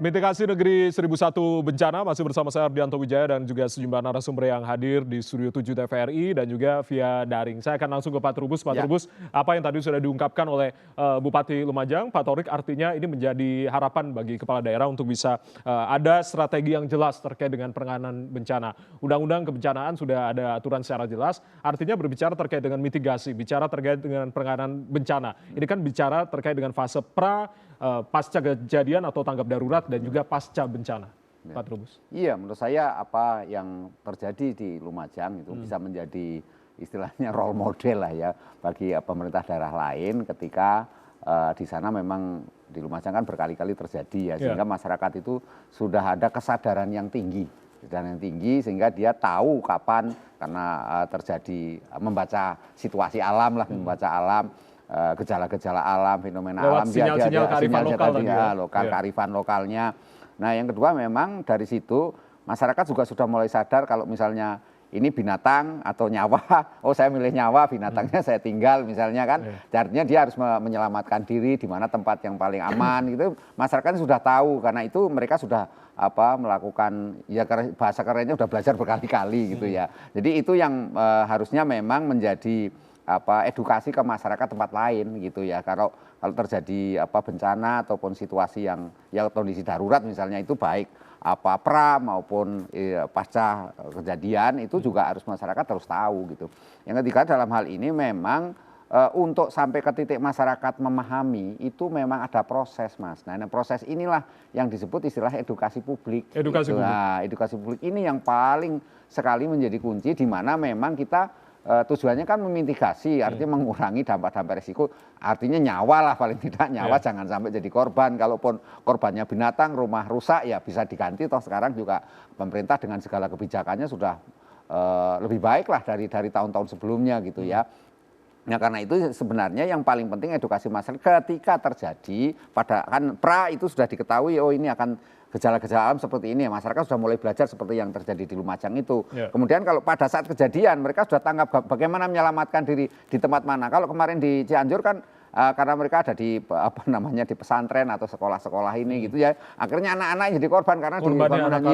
Mitigasi Negeri 1001 Bencana masih bersama saya Ardianto Wijaya dan juga sejumlah narasumber yang hadir di Studio 7 TVRI dan juga via daring. Saya akan langsung ke Pak Trubus. Pak Trubus, apa yang tadi sudah diungkapkan oleh Bupati Lumajang, Pak Torik, artinya ini menjadi harapan bagi kepala daerah untuk bisa ada strategi yang jelas terkait dengan penanganan bencana. Undang-undang kebencanaan sudah ada aturan secara jelas, artinya berbicara terkait dengan mitigasi, bicara terkait dengan penanganan bencana. Ini kan bicara terkait dengan fase pasca kejadian atau tanggap darurat dan juga pasca bencana, Pak Trubus. Iya, menurut saya apa yang terjadi di Lumajang itu bisa menjadi istilahnya role model lah ya bagi pemerintah daerah lain ketika di sana memang di Lumajang kan berkali-kali terjadi ya, sehingga masyarakat itu sudah ada kesadaran yang tinggi sehingga dia tahu kapan karena terjadi membaca situasi alam lah, membaca alam. Gejala-gejala alam, fenomena lewat alam, sinyal-sinyal kearifan lokal kearifan lokalnya. Nah, yang kedua memang dari situ masyarakat juga sudah mulai sadar kalau misalnya ini binatang atau nyawa, oh saya milih nyawa, binatangnya saya tinggal misalnya kan, artinya dia harus menyelamatkan diri di mana tempat yang paling aman gitu. Masyarakat sudah tahu karena itu mereka sudah melakukan ya bahasa kerennya sudah belajar berkali-kali gitu ya. Jadi itu yang harusnya memang menjadi edukasi ke masyarakat tempat lain gitu ya. Kalau terjadi bencana ataupun situasi yang ya kondisi darurat misalnya itu baik pra maupun pasca kejadian itu juga harus masyarakat harus tahu gitu. Yang ketiga dalam hal ini memang untuk sampai ke titik masyarakat memahami itu memang ada proses, Mas. Nah, proses inilah yang disebut istilah edukasi publik. Edukasi publik. Nah, edukasi publik ini yang paling sekali menjadi kunci di mana memang kita tujuannya kan memitigasi, artinya mengurangi dampak-dampak risiko, artinya nyawa lah paling tidak nyawa jangan sampai jadi korban. Kalaupun korbannya binatang, rumah rusak ya bisa diganti. Toh sekarang juga pemerintah dengan segala kebijakannya sudah lebih baik lah dari tahun-tahun sebelumnya gitu ya. Nah karena itu sebenarnya yang paling penting edukasi masyarakat ketika terjadi kan itu sudah diketahui oh ini akan gejala-gejala alam seperti ini ya, masyarakat sudah mulai belajar seperti yang terjadi di Lumajang itu. Kemudian kalau pada saat kejadian mereka sudah tanggap bagaimana menyelamatkan diri di tempat mana. Kalau kemarin di Cianjur kan karena mereka ada di di pesantren atau sekolah-sekolah ini gitu ya. Akhirnya anak-anak jadi korban karena di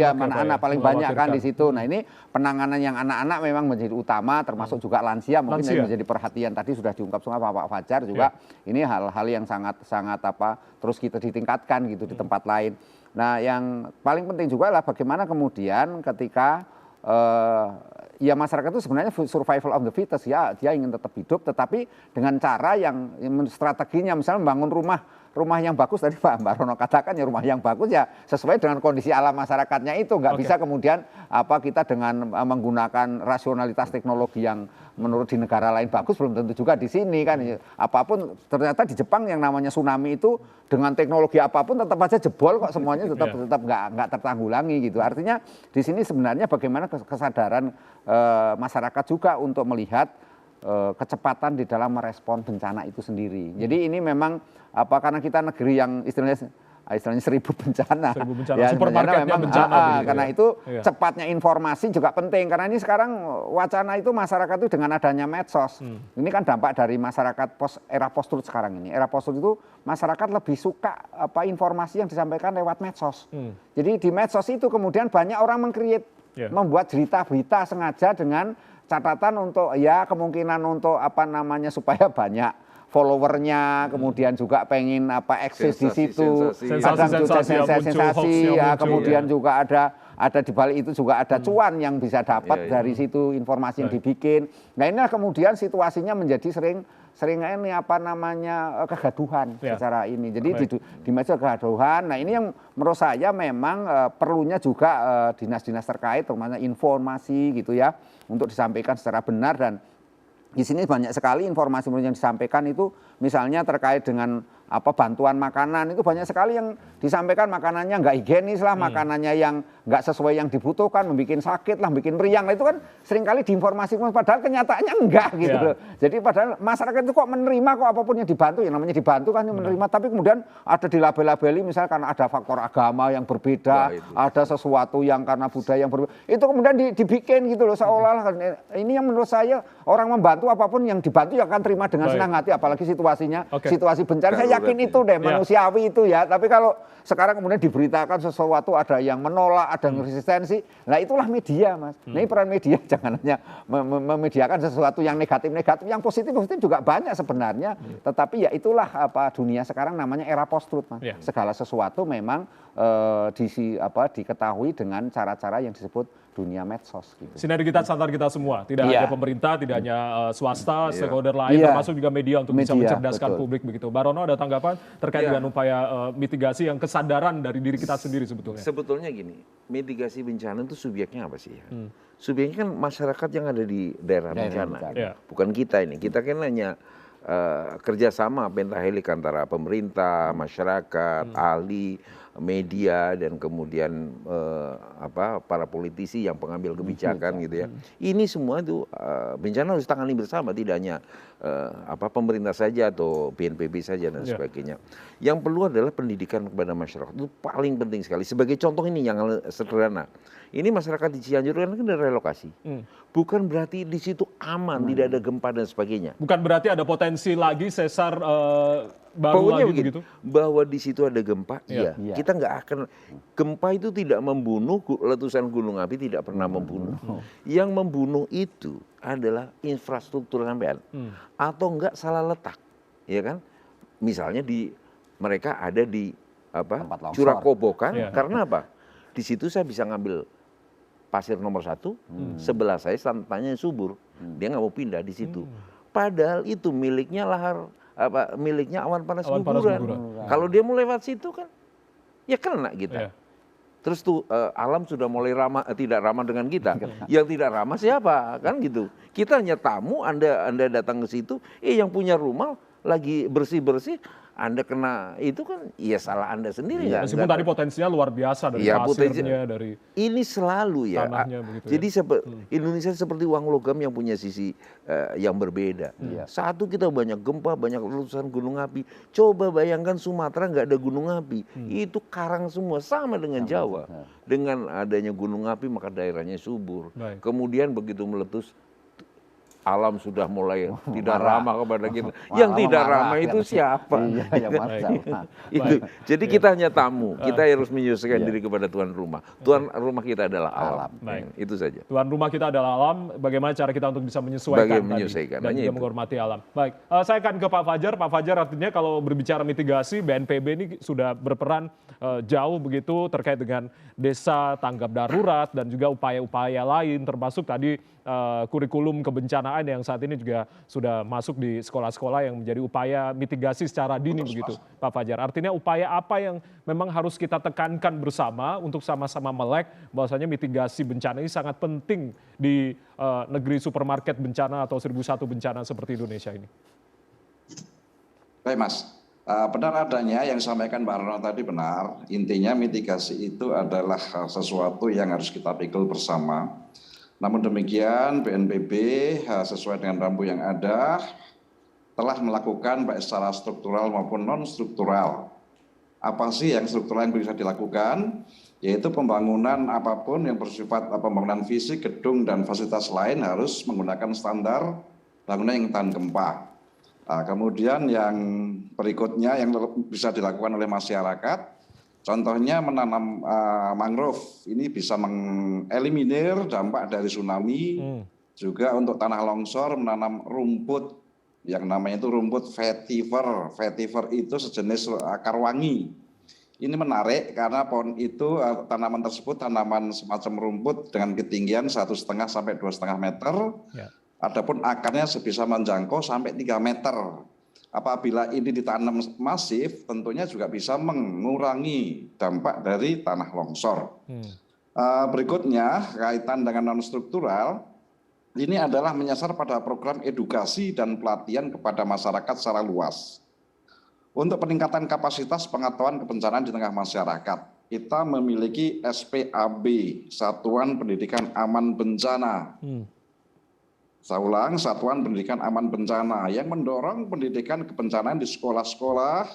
anak-anak paling banyak kan di situ. Nah, ini penanganan yang anak-anak memang menjadi utama termasuk juga lansia mungkin yang menjadi perhatian tadi sudah diungkap semua Pak Fajar juga. Ini hal-hal yang sangat terus kita ditingkatkan gitu di tempat lain. Nah, yang paling penting juga adalah bagaimana kemudian ketika ya masyarakat itu sebenarnya survival of the fittest ya, dia ingin tetap hidup tetapi dengan cara yang strateginya misalnya membangun rumah yang bagus tadi Mbak Rono katakan ya rumah yang bagus ya sesuai dengan kondisi alam masyarakatnya itu nggak bisa kemudian kita dengan menggunakan rasionalitas teknologi yang menurut di negara lain bagus belum tentu juga di sini kan apapun ternyata di Jepang yang namanya tsunami itu dengan teknologi apapun tetap aja jebol kok semuanya tetap nggak tertanggulangi gitu artinya di sini sebenarnya bagaimana kesadaran masyarakat juga untuk melihat kecepatan di dalam merespon bencana itu sendiri. Jadi ini memang karena kita negeri yang istilahnya 1000 bencana. Ya, supermarketnya memang, bencana. Karena itu cepatnya informasi juga penting. Karena ini sekarang wacana itu masyarakat itu dengan adanya medsos. Ini kan dampak dari masyarakat era post-truth sekarang ini. Era post-truth itu masyarakat lebih suka informasi yang disampaikan lewat medsos. Jadi di medsos itu kemudian banyak orang membuat berita sengaja dengan catatan untuk ya kemungkinan untuk supaya banyak followernya, kemudian juga pengen eksis di situ, sensasi ya, kemudian juga ada di balik itu juga ada cuan yang bisa dapat dari situ informasi yang dibikin. Nah inilah kemudian situasinya menjadi sering ini kegaduhan secara ini. Jadi di media kegaduhan. Nah ini yang menurut saya memang perlunya juga dinas-dinas terkait, terutama informasi gitu ya, untuk disampaikan secara benar dan di sini banyak sekali informasi yang disampaikan itu misalnya terkait dengan bantuan makanan itu banyak sekali yang disampaikan makanannya nggak higienis lah, makanannya yang nggak sesuai yang dibutuhkan, membuat sakit lah, bikin riang lah, itu kan seringkali diinformasikan padahal kenyataannya enggak gitu loh. Jadi padahal masyarakat itu kok menerima kok apapun yang dibantu, yang namanya dibantu kan menerima, tapi kemudian ada dilabel-labeli misalnya karena ada faktor agama yang berbeda, ada sesuatu yang karena budaya yang berbeda, itu kemudian dibikin gitu loh seolah-olah. Ini yang menurut saya orang membantu apapun yang dibantu ya akan terima dengan senang hati, apalagi situasinya situasi bencana. Saya yakin berarti. itu deh, manusiawi itu ya. Tapi kalau sekarang kemudian diberitakan sesuatu ada yang menolak, ada yang resistensi, nah itulah media, Mas. Nah, ini peran media jangan hanya memediakan sesuatu yang negatif-negatif, yang positif-positif juga banyak sebenarnya. Tetapi ya itulah apa dunia sekarang namanya era post-truth, Mas. Segala sesuatu memang diketahui dengan cara-cara yang disebut dunia medsos gitu. Sinergitas antar kita semua, tidak hanya pemerintah, tidak hanya swasta, stakeholder lain, termasuk juga media untuk bisa mencerdaskan publik begitu. Mbak Rono ada tanggapan terkait dengan upaya mitigasi yang kesadaran dari diri kita sendiri sebetulnya? Sebetulnya gini, mitigasi bencana itu subjeknya apa sih? Subjeknya kan masyarakat yang ada di daerah bencana, bukan kita ini. Kita kan hanya kerjasama pentahelik antara pemerintah, masyarakat, ahli, media, dan kemudian para politisi yang pengambil kebijakan gitu ya. Ini semua itu bencana harus tangani bersama, tidak hanya pemerintah saja atau BNPB saja dan sebagainya. Yang perlu adalah pendidikan kepada masyarakat, itu paling penting sekali. Sebagai contoh ini yang sederhana. Ini masyarakat di Cianjur kan ada relokasi. Bukan berarti di situ aman, tidak ada gempa dan sebagainya. Bukan berarti ada potensi lagi sesar baru pokoknya lagi begitu? Bahwa di situ ada gempa, iya. Kita nggak akan, gempa itu tidak membunuh, letusan gunung api tidak pernah membunuh. Yang membunuh itu adalah infrastruktur sampean. Atau enggak salah letak, ya kan? Misalnya mereka ada di Curah Kobokan, karena apa? Di situ saya bisa ngambil pasir nomor 1, sebelah saya tantanya subur, dia nggak mau pindah di situ. Padahal itu miliknya miliknya awan panas guguran. Kalau dia mau lewat situ kan, ya kena kita. Terus tuh alam sudah mulai tidak ramah dengan kita. Yang tidak ramah siapa? Kan gitu. Kita hanya tamu, Anda datang ke situ, yang punya rumah lagi bersih-bersih, Anda kena itu kan ya salah Anda sendiri. Meskipun tadi potensinya luar biasa dari pasirnya, dari ini selalu ya. Jadi Indonesia seperti uang logam yang punya sisi yang berbeda. Satu, kita banyak gempa, banyak letusan gunung api. Coba bayangkan Sumatera nggak ada gunung api. Itu karang semua, sama dengan Jawa. Dengan adanya gunung api maka daerahnya subur. Kemudian begitu meletus, alam sudah mulai tidak ramah kepada kita. Yang tidak ramah itu siapa? Itu. Jadi kita hanya tamu. Kita harus menyesuaikan diri kepada tuan rumah. Tuan rumah kita adalah alam. Itu saja. Tuan rumah kita adalah alam. Bagaimana cara kita untuk bisa menyesuaikan dan juga menghormati alam. Baik, saya akan ke Pak Fajar. Pak Fajar, artinya kalau berbicara mitigasi, BNPB ini sudah berperan jauh begitu terkait dengan desa tanggap darurat dan juga upaya-upaya lain, termasuk tadi kurikulum kebencanaan yang saat ini juga sudah masuk di sekolah-sekolah yang menjadi upaya mitigasi secara dini begitu, Pak Fajar. Artinya upaya apa yang memang harus kita tekankan bersama untuk sama-sama melek bahwasanya mitigasi bencana ini sangat penting di negeri supermarket bencana atau 1001 bencana seperti Indonesia ini. Baik Mas, benar adanya yang disampaikan Mbak Rono tadi benar. Intinya mitigasi itu adalah sesuatu yang harus kita pikul bersama. Namun demikian BNPB sesuai dengan rambu yang ada telah melakukan baik secara struktural maupun non struktural. Apa sih yang struktural yang bisa dilakukan? Yaitu pembangunan apapun yang bersifat pembangunan fisik, gedung dan fasilitas lain harus menggunakan standar bangunan yang tahan gempa. Kemudian yang berikutnya yang bisa dilakukan oleh masyarakat, contohnya menanam mangrove, ini bisa mengeliminir dampak dari tsunami. Juga untuk tanah longsor menanam rumput yang namanya itu rumput vetiver. Vetiver itu sejenis akar wangi. Ini menarik karena pohon itu, tanaman tersebut tanaman semacam rumput dengan ketinggian 1,5 sampai 2,5 meter. Adapun akarnya bisa menjangkau sampai 3 meter. Apabila ini ditanam masif, tentunya juga bisa mengurangi dampak dari tanah longsor. Berikutnya, kaitan dengan non-struktural, ini adalah menyasar pada program edukasi dan pelatihan kepada masyarakat secara luas. Untuk peningkatan kapasitas pengetahuan kebencanaan di tengah masyarakat, kita memiliki SPAB, Satuan Pendidikan Aman Bencana. Saya ulang, Satuan Pendidikan Aman Bencana yang mendorong pendidikan kebencanaan di sekolah-sekolah,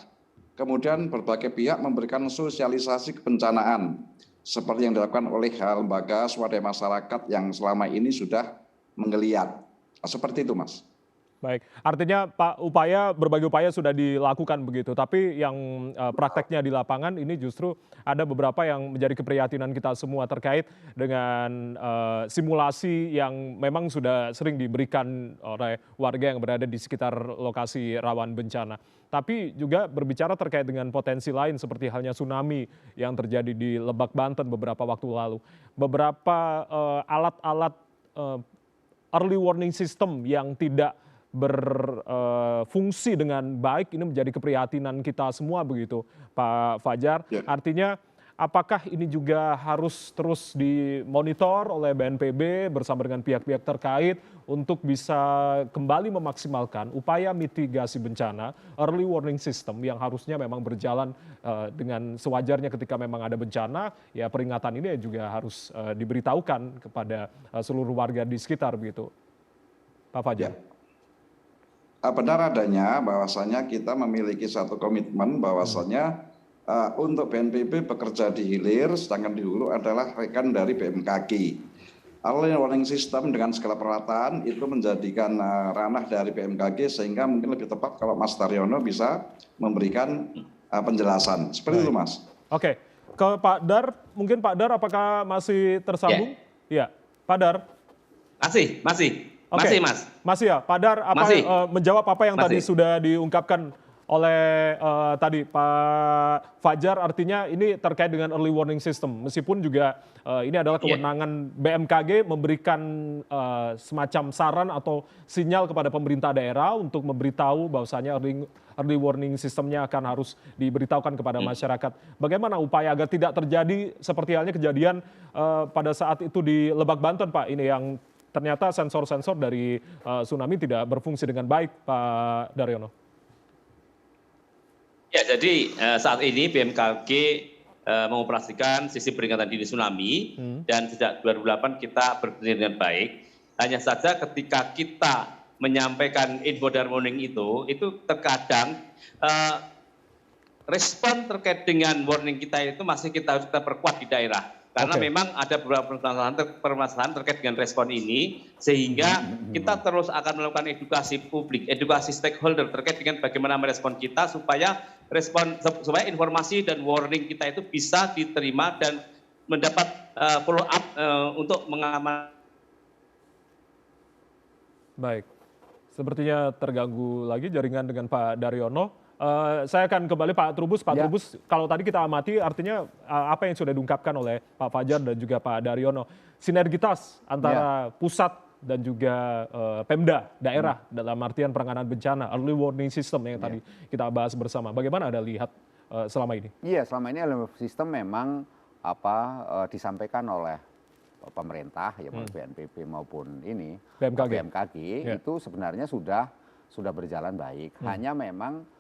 kemudian berbagai pihak memberikan sosialisasi kebencanaan, seperti yang dilakukan oleh lembaga swadaya masyarakat yang selama ini sudah menggeliat. Seperti itu, Mas. Baik, artinya Pak berbagai upaya sudah dilakukan begitu, tapi yang prakteknya di lapangan ini justru ada beberapa yang menjadi keprihatinan kita semua terkait dengan simulasi yang memang sudah sering diberikan oleh warga yang berada di sekitar lokasi rawan bencana. Tapi juga berbicara terkait dengan potensi lain seperti halnya tsunami yang terjadi di Lebak, Banten beberapa waktu lalu. Beberapa alat-alat early warning system yang tidak berfungsi dengan baik ini menjadi keprihatinan kita semua begitu Pak Fajar. Ya. Artinya apakah ini juga harus terus dimonitor oleh BNPB bersama dengan pihak-pihak terkait untuk bisa kembali memaksimalkan upaya mitigasi bencana early warning system yang harusnya memang berjalan dengan sewajarnya ketika memang ada bencana, ya peringatan ini juga harus diberitahukan kepada seluruh warga di sekitar begitu. Pak Fajar. Ya. Benar adanya bahwasanya kita memiliki satu komitmen bahwasanya untuk BNPB bekerja di hilir, sedangkan di hulu adalah rekan dari BMKG. Early warning system dengan segala peralatan itu menjadikan ranah dari BMKG sehingga mungkin lebih tepat kalau Mas Daryono bisa memberikan penjelasan. Seperti itu Mas. Oke, ke Pak Dar, mungkin Pak Dar apakah masih tersambung? Iya, Pak Dar. Masih. Oke. Masih, Mas. Masih ya, Pak Dar, menjawab apa yang tadi sudah diungkapkan oleh tadi Pak Fajar, artinya ini terkait dengan early warning system. Meskipun juga ini adalah kewenangan BMKG memberikan semacam saran atau sinyal kepada pemerintah daerah untuk memberitahu bahwasanya early warning systemnya akan harus diberitahukan kepada masyarakat. Bagaimana upaya agar tidak terjadi seperti halnya kejadian pada saat itu di Lebak, Banten, Pak, ini yang ternyata sensor-sensor dari tsunami tidak berfungsi dengan baik, Pak Daryono. Ya, jadi saat ini BMKG mengoperasikan sistem peringatan dini tsunami dan sejak 2008 kita berfungsi dengan baik. Hanya saja ketika kita menyampaikan info dan warning itu terkadang respon terkait dengan warning kita itu masih harus kita perkuat di daerah. Karena memang ada beberapa permasalahan terkait dengan respon ini, sehingga kita terus akan melakukan edukasi publik, edukasi stakeholder terkait dengan bagaimana merespon kita supaya informasi dan warning kita itu bisa diterima dan mendapat follow up untuk mengamankan. Baik, sepertinya terganggu lagi jaringan dengan Pak Daryono. Saya akan kembali Pak Trubus. Pak Trubus, kalau tadi kita amati artinya apa yang sudah diungkapkan oleh Pak Fajar dan juga Pak Daryono, sinergitas antara pusat dan juga Pemda daerah dalam artian penanganan bencana, early warning system yang tadi kita bahas bersama. Bagaimana Anda lihat selama ini? Iya, selama ini early warning system memang disampaikan oleh pemerintah ya, BNPB maupun ini BMKG itu sebenarnya sudah berjalan baik. Hanya memang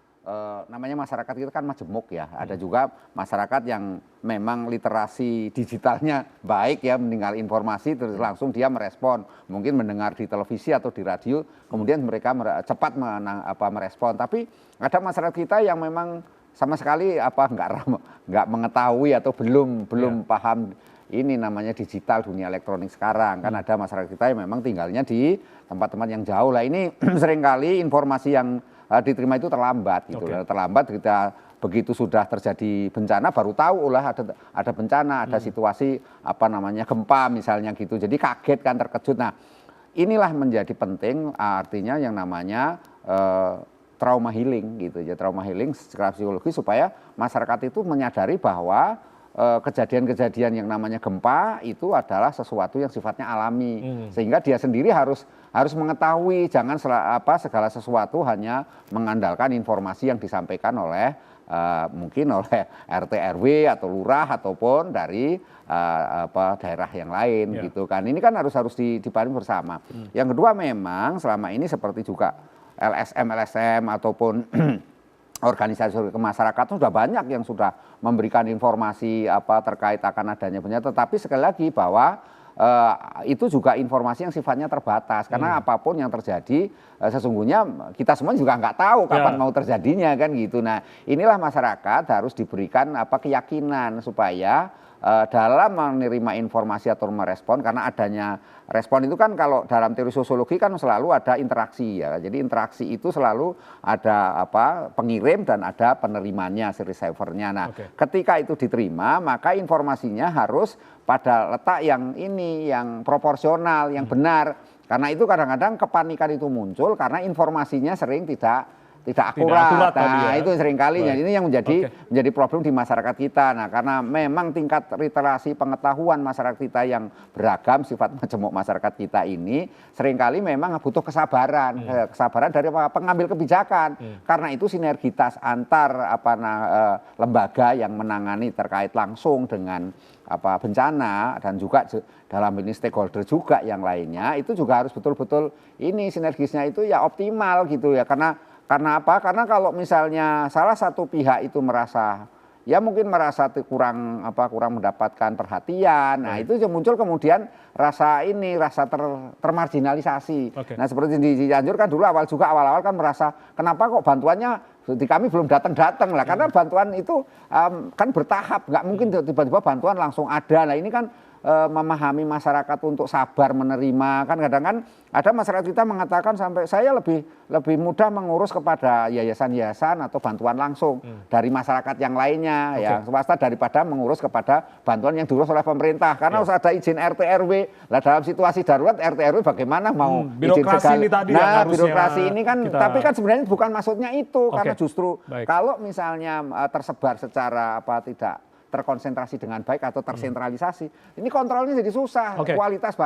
namanya masyarakat kita kan majemuk ya. Ada juga masyarakat yang memang literasi digitalnya baik ya, mendengar informasi terus langsung dia merespon. Mungkin mendengar di televisi atau di radio, kemudian mereka cepat merespon. Tapi ada masyarakat kita yang memang sama sekali nggak mengetahui atau belum paham ini namanya digital, dunia elektronik sekarang. Kan ada masyarakat kita yang memang tinggalnya di tempat-tempat yang jauh. Lah ini seringkali informasi yang diterima itu terlambat gitu. Terlambat kita begitu sudah terjadi bencana baru tahu ada bencana, ada situasi gempa misalnya gitu. Jadi kaget kan, terkejut. Nah, inilah menjadi penting artinya yang namanya trauma healing gitu ya, trauma healing secara psikologi supaya masyarakat itu menyadari bahwa kejadian-kejadian yang namanya gempa itu adalah sesuatu yang sifatnya alami, sehingga dia sendiri harus mengetahui, jangan segala sesuatu hanya mengandalkan informasi yang disampaikan oleh mungkin oleh RT RW atau lurah ataupun dari daerah yang lain gitu kan. Ini kan harus dipahami bersama. Yang kedua, memang selama ini seperti juga LSM ataupun organisasi kemasyarakatan sudah banyak yang sudah memberikan informasi terkait akan adanya bencana, tetapi sekali lagi bahwa itu juga informasi yang sifatnya terbatas karena apapun yang terjadi sesungguhnya kita semua juga nggak tahu kapan mau terjadinya kan gitu. Nah, inilah masyarakat harus diberikan keyakinan supaya dalam menerima informasi atau merespon, karena adanya respon itu kan kalau dalam teori sosiologi kan selalu ada interaksi ya. Jadi interaksi itu selalu ada pengirim dan ada penerimanya, si receiver-nya. Nah, ketika itu diterima, maka informasinya harus pada letak yang yang proporsional, yang benar. Karena itu kadang-kadang kepanikan itu muncul karena informasinya sering tidak akurat. Nah, itu seringkali ini yang menjadi problem di masyarakat kita. Nah, karena memang tingkat literasi pengetahuan masyarakat kita yang beragam, sifat majemuk masyarakat kita ini seringkali memang butuh kesabaran, kesabaran dari pengambil kebijakan. Karena itu sinergitas antar lembaga yang menangani terkait langsung dengan bencana dan juga dalam ini stakeholder juga yang lainnya itu juga harus betul-betul sinergisnya itu ya optimal gitu ya. Karena apa? Karena kalau misalnya salah satu pihak itu merasa mungkin kurang mendapatkan perhatian. Nah, itu muncul kemudian rasa termarginalisasi. Nah, seperti di Cianjur kan dulu awal-awal kan merasa kenapa kok bantuannya di kami belum datang lah, karena bantuan itu kan bertahap, nggak mungkin tiba-tiba bantuan langsung ada. Nah, ini kan memahami masyarakat untuk sabar menerima. Kan kadang kan ada masyarakat kita mengatakan sampai saya lebih mudah mengurus kepada yayasan-yayasan atau bantuan langsung dari masyarakat yang lainnya yang swasta daripada mengurus kepada bantuan yang diurus oleh pemerintah. Karena harus ada izin RT RW. Lah dalam situasi darurat RT RW bagaimana mau izin segala. Ini tadi nah, birokrasi ini kan tapi kan sebenarnya bukan maksudnya itu karena justru kalau misalnya tersebar secara tidak terkonsentrasi dengan baik atau tersentralisasi, ini kontrolnya jadi susah. Kualitas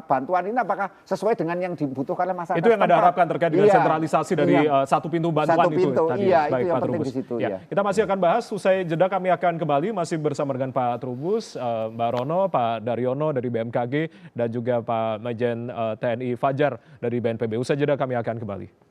bantuan ini apakah sesuai dengan yang dibutuhkan oleh masyarakat? Itu yang Anda harapkan terkait dengan sentralisasi dari satu pintu bantuan itu tadi. Iya, itu yang penting di situ. Kita masih akan bahas, usai jeda kami akan kembali masih bersama dengan Pak Trubus, Mbak Rono, Pak Daryono dari BMKG, dan juga Pak Majen TNI Fajar dari BNPB. Usai jeda kami akan kembali.